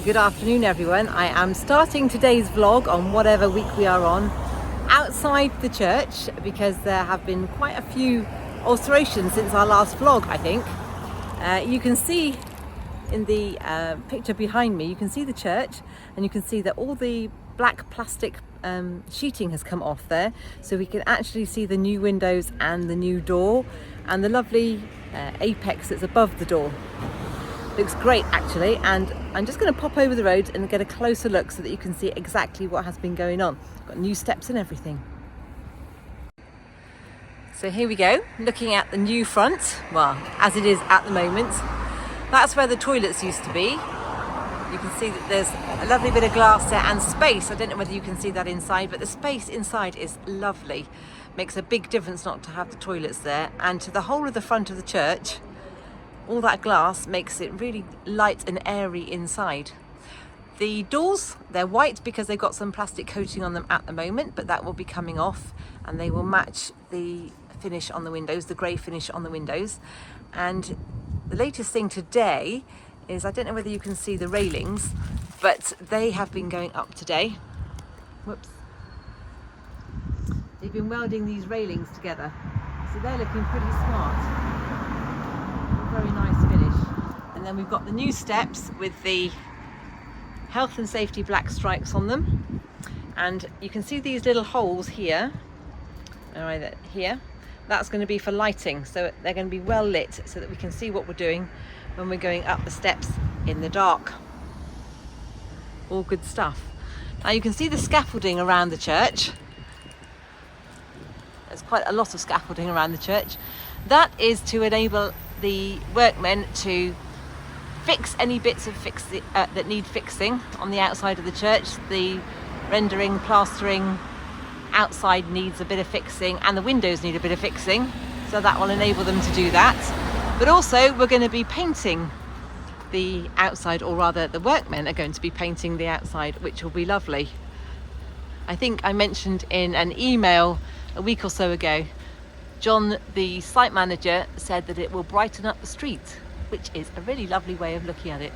good afternoon everyone. I am starting today's vlog on whatever week we are on outside the church because there have been quite a few alterations since our last vlog, I think. You can see in the picture behind me, you can see the church and you can see that all the black plastic sheeting has come off there, so we can actually see the new windows and the new door and the lovely apex that's above the door. Looks great actually, and I'm just going to pop over the road and get a closer look so that you can see exactly what has been going on. Got new steps and everything. So here we go, looking at the new front, well, as it is at the moment. That's where the toilets used to be. You can see that there's a lovely bit of glass there and space. I don't know whether you can see that inside, but the space inside is lovely. Makes a big difference not to have the toilets there, and to the whole of the front of the church. All that glass makes it really light and airy inside. The doors, they're white because they've got some plastic coating on them at the moment, but that will be coming off and they will match the finish on the windows, the grey finish on the windows. And the latest thing today is, I don't know whether you can see the railings, but they have been going up today. Whoops. They've been welding these railings together, so they're looking pretty smart. Very nice finish. And then we've got the new steps with the health and safety black stripes on them, and you can see these little holes here. All right, here, that's going to be for lighting, so they're going to be well lit so that we can see what we're doing when we're going up the steps in the dark. All good stuff. Now you can see the scaffolding around the church. There's quite a lot of scaffolding around the church. That is to enable the workmen to fix any bits of that need fixing on the outside of the church. The rendering, plastering outside needs a bit of fixing, and the windows need a bit of fixing, so that will enable them to do that. But also we're going to be painting the outside, or rather the workmen are going to be painting the outside, which will be lovely. I think I mentioned in an email a week or so ago, John, the site manager, said that it will brighten up the street, which is a really lovely way of looking at it.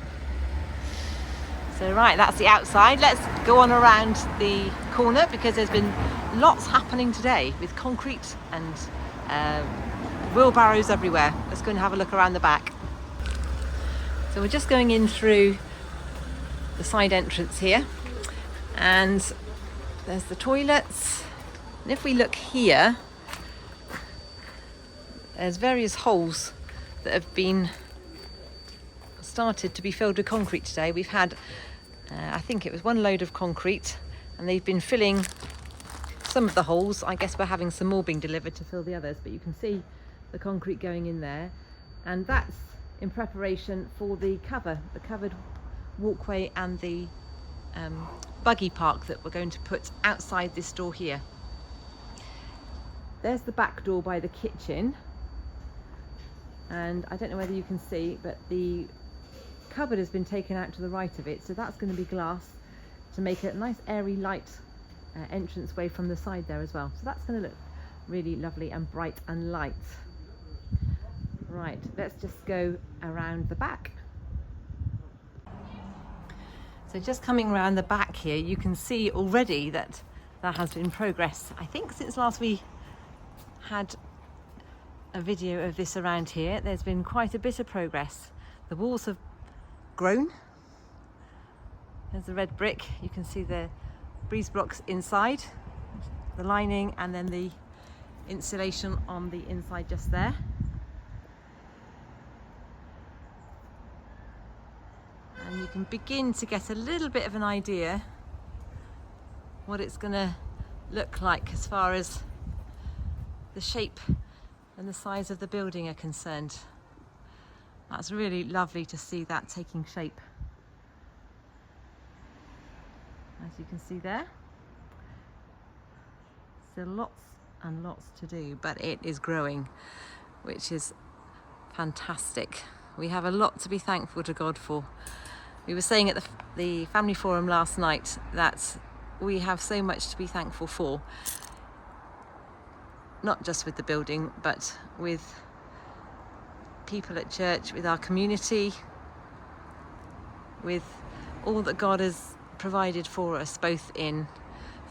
So right, that's the outside. Let's go on around the corner because there's been lots happening today with concrete and wheelbarrows everywhere. Let's go and have a look around the back. So we're just going in through the side entrance here, and there's the toilets. And if we look here, there's various holes that have been started to be filled with concrete today. We've had, I think it was one load of concrete, and they've been filling some of the holes. I guess we're having some more being delivered to fill the others, but you can see the concrete going in there. And that's in preparation for the covered walkway and the buggy park that we're going to put outside this door here. There's the back door by the kitchen. And I don't know whether you can see, but the cupboard has been taken out to the right of it, so that's going to be glass to make a nice airy light entranceway from the side there as well. So that's going to look really lovely and bright and light. Right, let's just go around the back. So just coming around the back here, you can see already that that has been progress. I think since last we had a video of this around here, there's been quite a bit of progress. The walls have grown. There's the red brick. You can see the breeze blocks inside, the lining, and then the insulation on the inside just there. And you can begin to get a little bit of an idea what it's going to look like as far as the shape and the size of the building are concerned. That's really lovely to see that taking shape. As you can see there. Still lots and lots to do, but it is growing, which is fantastic. We have a lot to be thankful to God for. We were saying at the family forum last night that we have so much to be thankful for. Not just with the building, but with people at church, with our community, with all that God has provided for us, both in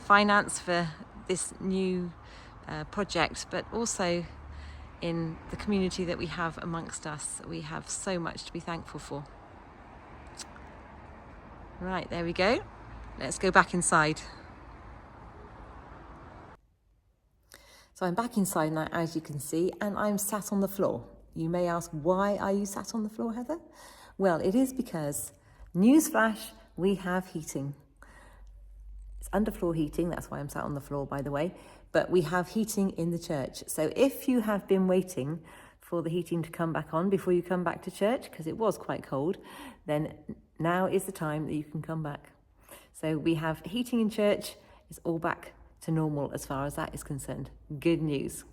finance for this new project, but also in the community that we have amongst us. We have so much to be thankful for. Right, there we go. Let's go back inside. So I'm back inside now, as you can see, and I'm sat on the floor. You may ask, why are you sat on the floor, Heather? Well, it is because, newsflash, we have heating. It's underfloor heating, that's why I'm sat on the floor, by the way, but we have heating in the church. So if you have been waiting for the heating to come back on before you come back to church, because it was quite cold, then now is the time that you can come back. So we have heating in church. It's all back to normal as far as that is concerned. Good news.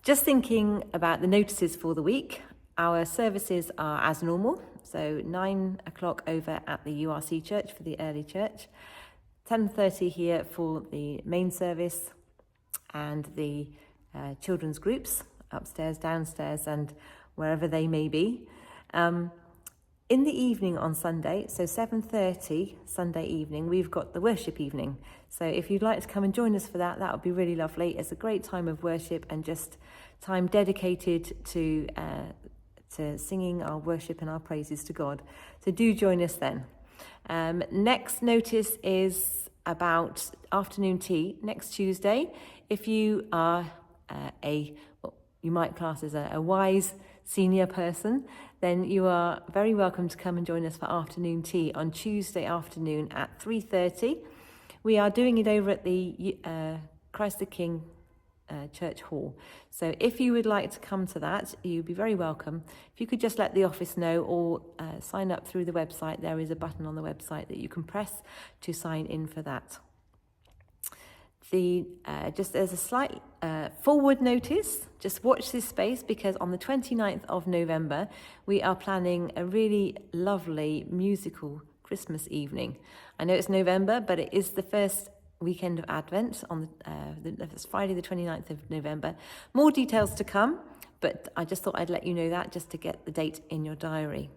Just thinking about the notices for the week, our services are as normal. So 9 o'clock over at the URC church for the early church, 10:30 here for the main service and the children's groups, upstairs, downstairs, and wherever they may be. In the evening on Sunday, so 7:30 Sunday evening, we've got the worship evening. So if you'd like to come and join us for that, that would be really lovely. It's a great time of worship and just time dedicated to singing our worship and our praises to God. So do join us then. Next notice is about afternoon tea next Tuesday. If you are what you might class as a wise senior person, then you are very welcome to come and join us for afternoon tea on Tuesday afternoon at 3:30. We are doing it over at the Christ the King Church Hall. So if you would like to come to that, you'd be very welcome. If you could just let the office know or sign up through the website, there is a button on the website that you can press to sign in for that. Just as a slight forward notice, just watch this space, because on the 29th of November, we are planning a really lovely musical Christmas evening. I know it's November, but it is the first weekend of Advent on it's Friday the 29th of November. More details to come, but I just thought I'd let you know that just to get the date in your diary.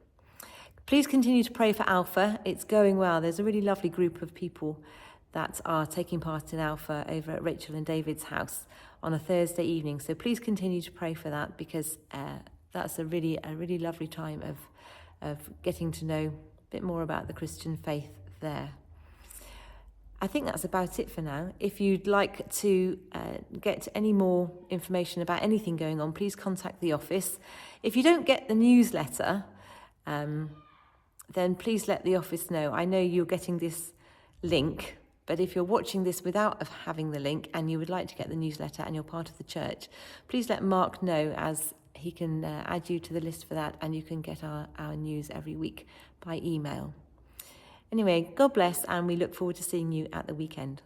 Please continue to pray for Alpha. It's going well. There's a really lovely group of people that are taking part in Alpha over at Rachel and David's house on a Thursday evening. So please continue to pray for that, because that's a really lovely time of getting to know a bit more about the Christian faith there. I think that's about it for now. If you'd like to get any more information about anything going on, please contact the office. If you don't get the newsletter, then please let the office know. I know you're getting this link, but if you're watching this without having the link and you would like to get the newsletter and you're part of the church, please let Mark know, as he can add you to the list for that, and you can get our news every week by email. Anyway, God bless, and we look forward to seeing you at the weekend.